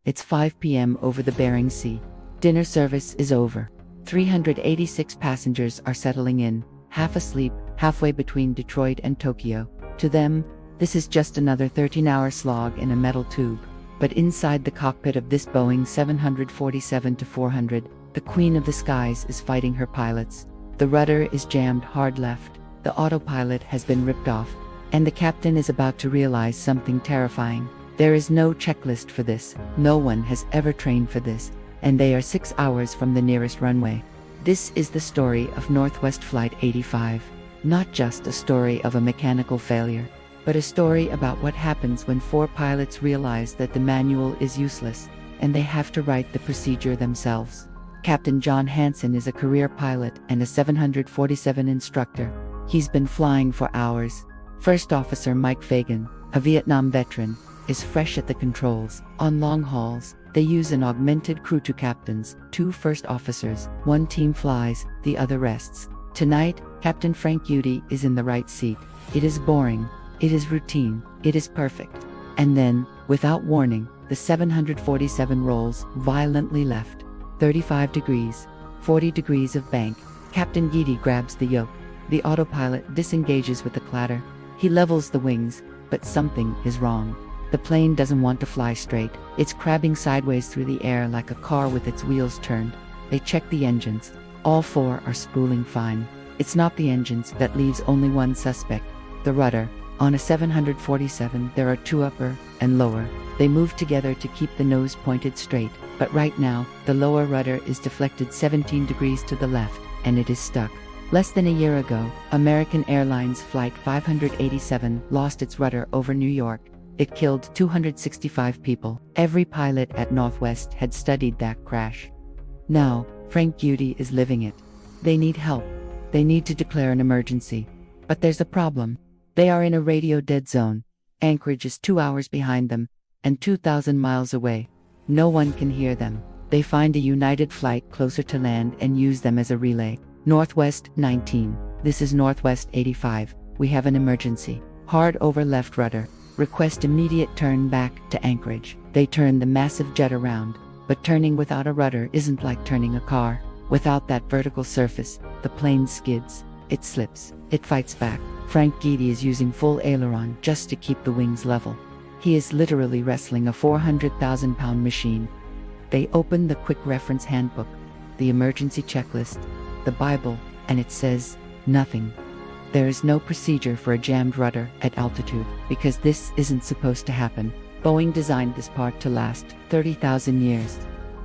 It's 5 p.m. over the Bering Sea. Dinner service is over. 386 passengers are settling in, half asleep, halfway between Detroit and Tokyo. To them, this is just another 13-hour slog in a metal tube. But inside the cockpit of this Boeing 747-400, the Queen of the Skies is fighting her pilots. The rudder is jammed hard left, the autopilot has been ripped off, and the captain is about to realize something terrifying. There is no checklist for this, no one has ever trained for this, and they are 6 hours from the nearest runway. This is the story of Northwest Flight 85. Not just a story of a mechanical failure, but a story about what happens when 4 pilots realize that the manual is useless, and they have to write the procedure themselves. Captain John Hansen is a career pilot and a 747 instructor. He's been flying for hours. First Officer Mike Fagan, a Vietnam veteran, is fresh at the controls. On long hauls, they use an augmented crew: 2 captains, 2 first officers, 1 team flies, the other rests. Tonight, Captain Frank Guidi is in the right seat. It is boring. It is routine. It is perfect. And then, without warning, the 747 rolls violently left. 35 degrees, 40 degrees of bank. Captain Guidi grabs the yoke. The autopilot disengages with a clatter. He levels the wings, but something is wrong. The plane doesn't want to fly straight. It's crabbing sideways through the air like a car with its wheels turned. They check the engines. All 4 are spooling fine. It's not the engines that leaves only one suspect: the rudder. On a 747, there are 2 upper and lower. They move together to keep the nose pointed straight, but right now, the lower rudder is deflected 17 degrees to the left, and it is stuck. Less than a year ago, American Airlines Flight 587 lost its rudder over New York. It killed 265 people. Every pilot at Northwest had studied that crash. Now, Frank Guidi is living it. They need help. They need to declare an emergency. But there's a problem. They are in a radio dead zone. Anchorage is 2 hours behind them, and 2,000 miles away. No one can hear them. They find a United flight closer to land and use them as a relay. Northwest 19. This is Northwest 85. We have an emergency. Hard over left rudder. Request immediate turn back to Anchorage. They turn the massive jet around. But turning without a rudder isn't like turning a car. Without that vertical surface, the plane skids. It slips. It fights back. Frank Guidi is using full aileron just to keep the wings level. He is literally wrestling a 400,000-pound machine. They open the quick reference handbook, the emergency checklist, the Bible, and it says nothing. There is no procedure for a jammed rudder at altitude, because this isn't supposed to happen. Boeing designed this part to last 30,000 years.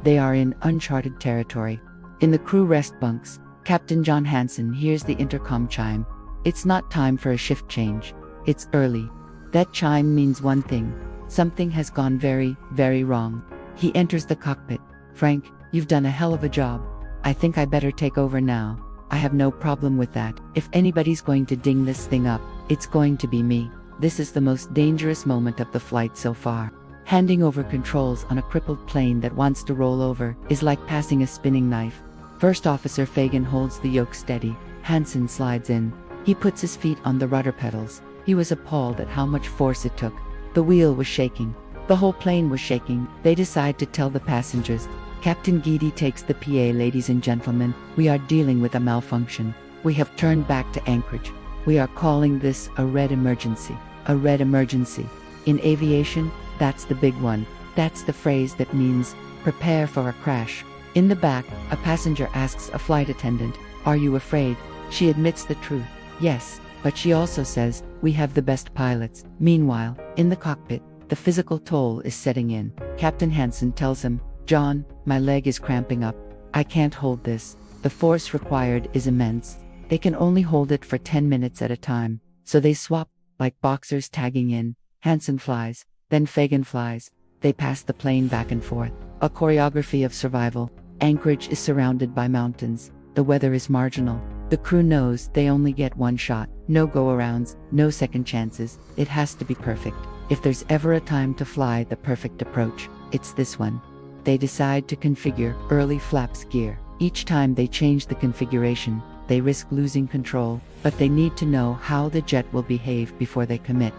They are in uncharted territory. In the crew rest bunks, Captain John Hansen hears the intercom chime. It's not time for a shift change. It's early. That chime means one thing. Something has gone very, very wrong. He enters the cockpit. Frank, you've done a hell of a job. I think I better take over now. I have no problem with that. If anybody's going to ding this thing up, it's going to be me. This is the most dangerous moment of the flight so far. Handing over controls on a crippled plane that wants to roll over is like passing a spinning knife. First Officer Fagan holds the yoke steady. Hansen slides in. He puts his feet on the rudder pedals. He was appalled at how much force it took. The wheel was shaking. The whole plane was shaking. They decide to tell the passengers. Captain Guidi takes the PA. Ladies and gentlemen, we are dealing with a malfunction. We have turned back to Anchorage. We are calling this a red emergency. A red emergency. In aviation, that's the big one. That's the phrase that means, prepare for a crash. In the back, a passenger asks a flight attendant, "Are you afraid?" She admits the truth. Yes, but she also says, "We have the best pilots." Meanwhile, in the cockpit, the physical toll is setting in. Captain Hansen tells him, "John, my leg is cramping up. I can't hold this. The force required is immense. They can only hold it for 10 minutes at a time." So they swap, like boxers tagging in. Hansen flies, then Fagan flies. They pass the plane back and forth. A choreography of survival. Anchorage is surrounded by mountains. The weather is marginal. The crew knows they only get one shot. No go-arounds, no second chances. It has to be perfect. If there's ever a time to fly the perfect approach, it's this one. They decide to configure early flaps gear. Each time they change the configuration, they risk losing control, but they need to know how the jet will behave before they commit.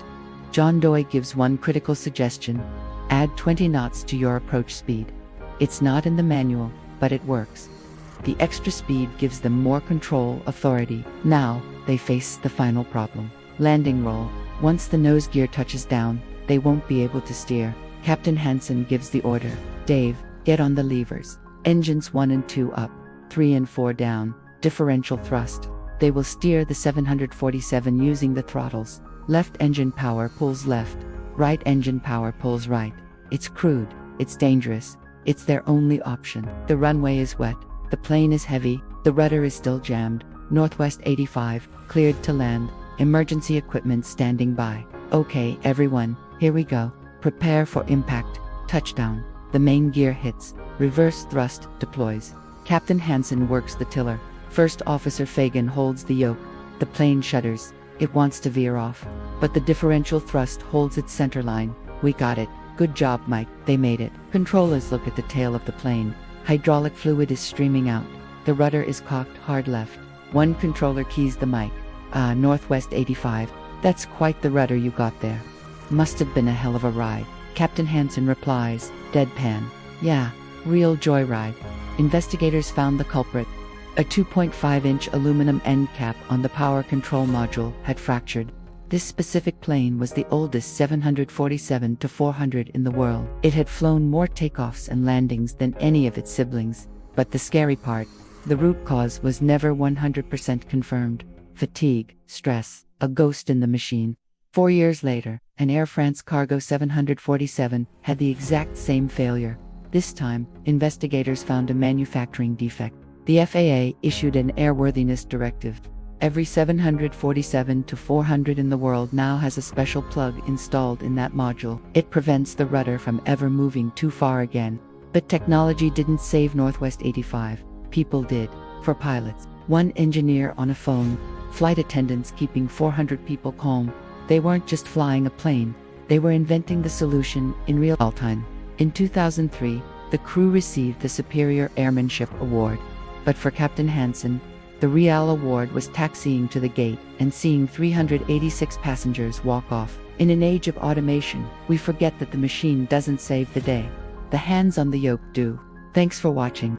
John Doy gives one critical suggestion. Add 20 knots to your approach speed. It's not in the manual, but it works. The extra speed gives them more control authority. Now, they face the final problem. Landing roll. Once the nose gear touches down, they won't be able to steer. Captain Hansen gives the order. Dave, get on the levers. Engines 1 and 2 up, 3 and 4 down. Differential thrust. They will steer the 747 using the throttles. Left engine power pulls left. Right engine power pulls right. It's crude. It's dangerous. It's their only option. The runway is wet. The plane is heavy. The rudder is still jammed. Northwest 85, cleared to land. Emergency equipment standing by. Okay, everyone, here we go. Prepare for impact. Touchdown. The main gear hits. Reverse thrust deploys. Captain Hansen works the tiller. First Officer Fagan holds the yoke. The plane shudders. It wants to veer off. But the differential thrust holds its center line. We got it. Good job, Mike. They made it. Controllers look at the tail of the plane. Hydraulic fluid is streaming out. The rudder is cocked hard left. One controller keys the mic. Northwest 85. That's quite the rudder you got there. Must have been a hell of a ride. Captain Hansen replies, deadpan. Yeah, real joyride. Investigators found the culprit. A 2.5-inch aluminum end cap on the power control module had fractured. This specific plane was the oldest 747-400 in the world. It had flown more takeoffs and landings than any of its siblings. But the scary part, the root cause was never 100% confirmed. Fatigue, stress, a ghost in the machine. 4 years later, an Air France Cargo 747 had the exact same failure. This time, investigators found a manufacturing defect. The FAA issued an airworthiness directive. Every 747-400 in the world now has a special plug installed in that module. It prevents the rudder from ever moving too far again. But technology didn't save Northwest 85. People did. For pilots, one engineer on a phone, flight attendants keeping 400 people calm. They weren't just flying a plane. They were inventing the solution in real time. In 2003, the crew received the Superior Airmanship Award. But for Captain Hansen, the real award was taxiing to the gate and seeing 386 passengers walk off. In an age of automation, we forget that the machine doesn't save the day. The hands on the yoke do. Thanks for watching.